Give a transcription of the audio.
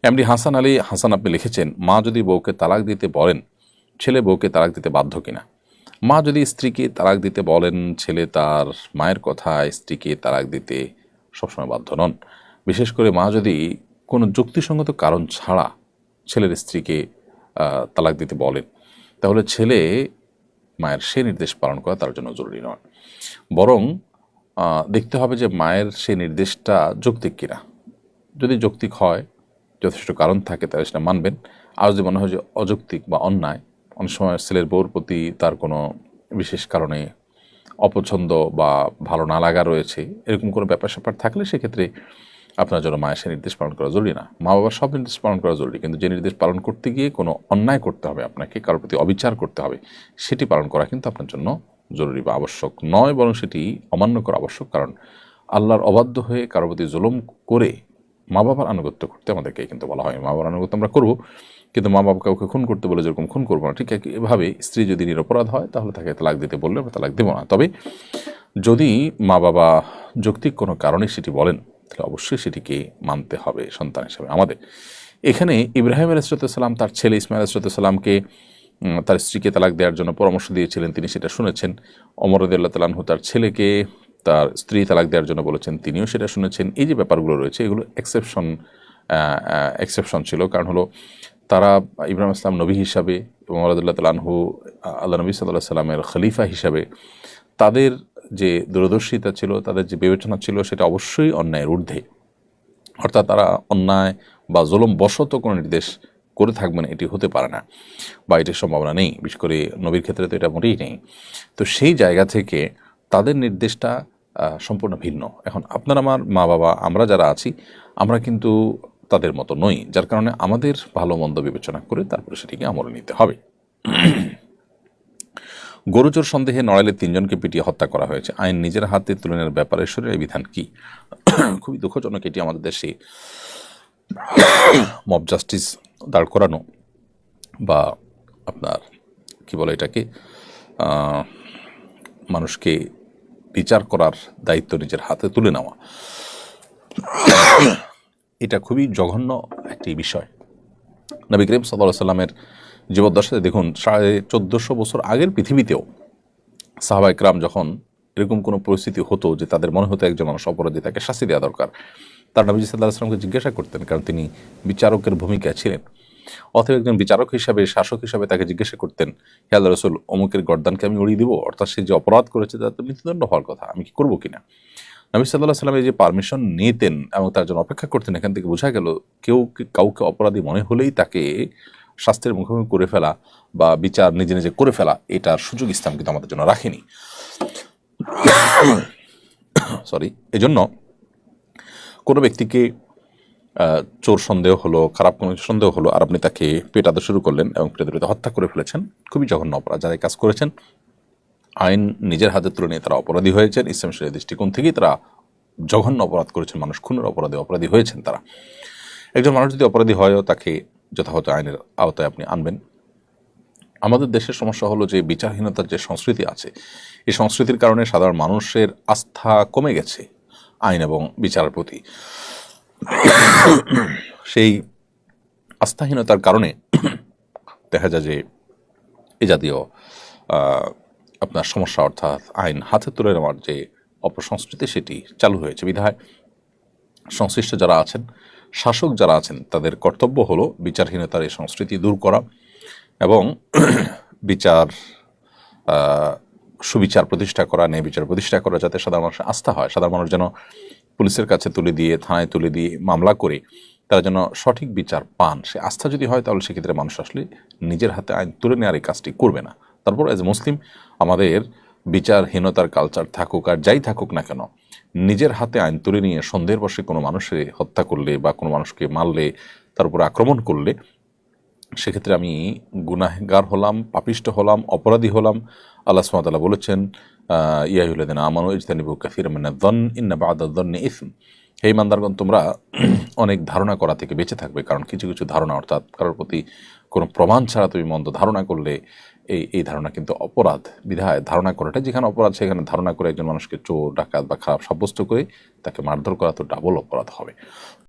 MD Hasan Ali Hasan আপনি লিখেছেন, মা যদি বউকে তালাক দিতে বলেন, ছেলে বউকে তালাক দিতে বাধ্য কিনা? মা যদি স্ত্রীকে তালাক দিতে বলেন, ছেলে তার মায়ের কথায় স্ত্রীকে তালাক দিতে সবসময় বাধ্য নন। বিশেষ করে মা যদি কোনো যুক্তিসঙ্গত কারণ ছাড়া ছেলের স্ত্রীকে তালাক দিতে বলেন, তাহলে ছেলে মায়ের সে নির্দেশ পালন করা তার জন্য জরুরি নয়। বরং দেখতে হবে যে মায়ের সেই নির্দেশটা যৌক্তিক কিনা। যদি যৌক্তিক হয়, যথেষ্ট কারণ থাকে, তাহলে সেটা মানবেন। আর যদি মনে হয় যে অযৌক্তিক বা অন্যায়, অনেক সময় ছেলের বউর প্রতি তার কোনো বিশেষ কারণে অপছন্দ বা ভালো না লাগা রয়েছে, এরকম কোনো ব্যাপার স্যাপার থাকলে সেক্ষেত্রে আপনার জন্য মায়ের সে নির্দেশ পালন করা জরুরি না। মা বাবার সব নির্দেশ পালন করা জরুরি, কিন্তু যে নির্দেশ পালন করতে গিয়ে কোনো অন্যায় করতে হবে, আপনাকে কারোর প্রতি অবিচার করতে হবে, সেটি পালন করা কিন্তু আপনার জন্য জরুরি বা আবশ্যক নয়, বরং সেটি অমান্য করা আবশ্যক। কারণ আল্লাহর অবাধ্য হয়ে কারোর প্রতি জুলুম করে মা বাবার আনুগত্য করতে আমাদেরকে কিন্তু বলা হয়। মা বাবার আনুগত্য আমরা করবো, কিন্তু মা বাবা কাউকে খুন করতে বলে যেরকম খুন করবো না, ঠিক এভাবে স্ত্রী যদি নিরপরাধ হয় তাহলে তাকে তালাক দিতে বললে আমরা তালাক দেবো না। তবে যদি মা বাবা যৌক্তিক কোনো কারণে সেটি বলেন, তাহলে অবশ্যই সেটিকে মানতে হবে সন্তান হিসেবে আমাদের। এখানে ইব্রাহিম আলাইহিসসালাম তার ছেলে ইসমাইল আলাইহিসসালামকে তার স্ত্রীকে তালাক দেওয়ার জন্য পরামর্শ দিয়েছিলেন, তিনি সেটা শুনেছেন। ওমর রাদিয়াল্লাহু তাআলা আনহু তার ছেলেকে তার স্ত্রী তালাক দেওয়ার জন্য বলেছেন, তিনিও সেটা শুনেছেন। এই যে ব্যাপারগুলো রয়েছে, এগুলো এক্সেপশন ছিল। কারণ হলো তারা ইব্রাহিম ইসলাম নবী হিসাবে এবং ওমর রাদিয়াল্লাহু তাআলা আনহু আল্লাহ নবী সাল্লাল্লাহু আলাইহি সাল্লামের খলিফা হিসাবে তাদের যে দূরদর্শিতা ছিল, তাদের যে বিবেচনা ছিল, সেটা অবশ্যই অন্যায়ের ঊর্ধ্বে। অর্থাৎ তারা অন্যায় বা জুলুম বশত কোনো নির্দেশ করে থাকবেন, এটি হতে পারে না বা এটির সম্ভাবনা নেই। বিশেষ করে নবীর ক্ষেত্রে তো এটা মোটেই নেই। তো সেই জায়গা থেকে তাদের নির্দেশটা সম্পূর্ণ ভিন্ন। এখন আপনার আমার মা বাবা, আমরা যারা আছি, আমরা কিন্তু তাদের মতো নই, যার কারণে আমাদের ভালো মন্দ বিবেচনা করে তারপরে সেটিকে আমলে নিতে হবে। গরুচোর সন্দেহে নড়াইলে 3 জনকে পিটিয়ে হত্যা করা হয়েছে, আইন নিজের হাতে তুলে নেওয়ার ব্যাপারে শরীরের বিধান কি? খুবই দুঃখজনক, এটি আমাদের দেশে মব জাস্টিস দাঁড় করানো বা আপনার কি বলে এটাকে মানুষকে বিচার করার দায়িত্ব নিজের হাতে তুলে নেওয়া, এটা খুবই জঘন্য একটি বিষয়। নবী করিম সাল্লাল্লাহু আলাইহি সাল্লামের জীবদ্দশায় দেখুন, 1450 বছর আগের পৃথিবীতেও সাহাবা ইকরাম যখন এরকম কোনো পরিস্থিতি হতো যে তাদের মনে হতো একজন মানুষ অপরাধী, তাকে শাস্তি দেওয়া দরকার, তার নবীজি সাল্লাল্লাহু আলাইহি সাল্লামকে জিজ্ঞাসা করতেন, কারণ তিনি বিচারকের ভূমিকায় ছিলেন। অথবা একজন বিচারক হিসাবে, শাসক হিসাবে তাকে জিজ্ঞাসা করতেন, হে আল্লাহর রাসূল, অমুকের গর্দানকে আমি উড়িয়ে দিব, অর্থাৎ সে যে অপরাধ করেছে তার তো মৃত্যুদণ্ড হওয়ার কথা, আমি কি করবো কিনা? নবী সাল্লাল্লাহু আলাইহি সাল্লাম এই যে পারমিশন নিতেন এবং তার জন্য অপেক্ষা করতেন, এখান থেকে বোঝা গেল কাউকে অপরাধী মনে হলেই তাকে শাস্তির মুখোমুখি করে ফেলা বা বিচার নিজে নিজে করে ফেলা, এটার সুযোগ ইসলাম কিন্তু আমাদের জন্য রাখেনি। এজন্য কোনো ব্যক্তিকে চোর সন্দেহ হলো, খারাপ কোনো সন্দেহ হলো, আর আপনি তাকে পেটাতে শুরু করলেন এবং পেটাতে হত্যা করে ফেলেছেন, খুবই জঘন্য অপরাধ। যারা এই কাজ করেছেন, আইন নিজের হাতে তুলে নিয়ে তারা অপরাধী হয়েছেন। ইসলাম শরীয়তের দৃষ্টিকোণ থেকেই তারা জঘন্য অপরাধ করেছেন, মানুষ খুনের অপরাধী হয়েছেন তারা। একজন মানুষ যদি অপরাধী হয়ও, তাকে যথাযথ আইনের আওতায় আপনি আনবেন। আমাদের দেশের সমস্যা হলো যে বিচারহীনতার যে সংস্কৃতি আছে, এই সংস্কৃতির কারণে সাধারণ মানুষের আস্থা কমে গেছে আইন এবং বিচারের প্রতি। সেই আস্থাহীনতার কারণে দেখা যায় যে এই জাতীয় আপনার সমস্যা, অর্থাৎ আইন হাতে তুলে নেওয়ার যে অপসংস্কৃতি, সেটি চালু হয়েছে। বিধায় সংশ্লিষ্ট যারা আছেন, শাসক যারা আছেন, তাদের কর্তব্য হলো বিচারহীনতার এই সংস্কৃতি দূর করা এবং সুবিচার প্রতিষ্ঠা করা, ন্যায় বিচার প্রতিষ্ঠা করা, যাতে সাধারণ মানুষের আস্থা হয়। সাধারণ মানুষ যেন পুলিশের কাছে তুলে দিয়ে, থানায় তুলে দিয়ে মামলা করে তারা যেন সঠিক বিচার পান, সে আস্থা যদি হয়, তাহলে সেক্ষেত্রে মানুষ আসলে নিজের হাতে আইন তুলে নেওয়ার এই কাজটি করবে না। তারপর এজ এ মুসলিম, আমাদের বিচারহীনতার কালচার থাকুক আর যাই থাকুক না কেন, নিজের হাতে আইন তুলে নিয়ে সন্দেহের বশে কোনো মানুষের হত্যা করলে বা কোনো মানুষকে মারলে, তার উপরে আক্রমণ করলে, সেক্ষেত্রে আমি গুনাহগার হলাম, পাপিষ্ট হলাম, অপরাধী হলাম। আল্লাহ সুবহানাহু ওয়া তাআলা বলেছেন, ইয়া আইয়ুহাল্লাযীনা আমানু ইজতানিবু কাসীরাম মিনায-যন্ন ইন্না বা'দায-যন্নি ইসম। হে ইমানদারগণ, তোমরা অনেক ধারণা করা থেকে বেঁচে থাকবে, কারণ কিছু কিছু ধারণা, অর্থাৎ কারোর প্রতি কোনো প্রমাণ ছাড়া তুমি মন্দ ধারণা করলে এই ধারণা কিন্তু অপরাধ। বিধায় ধারণা করাটা যেখানে অপরাধ, সেখানে ধারণা করে একজন মানুষকে চোর, ডাকাত বা খারাপ সাব্যস্ত করে তাকে মারধর করা তো ডাবল অপরাধ হবে।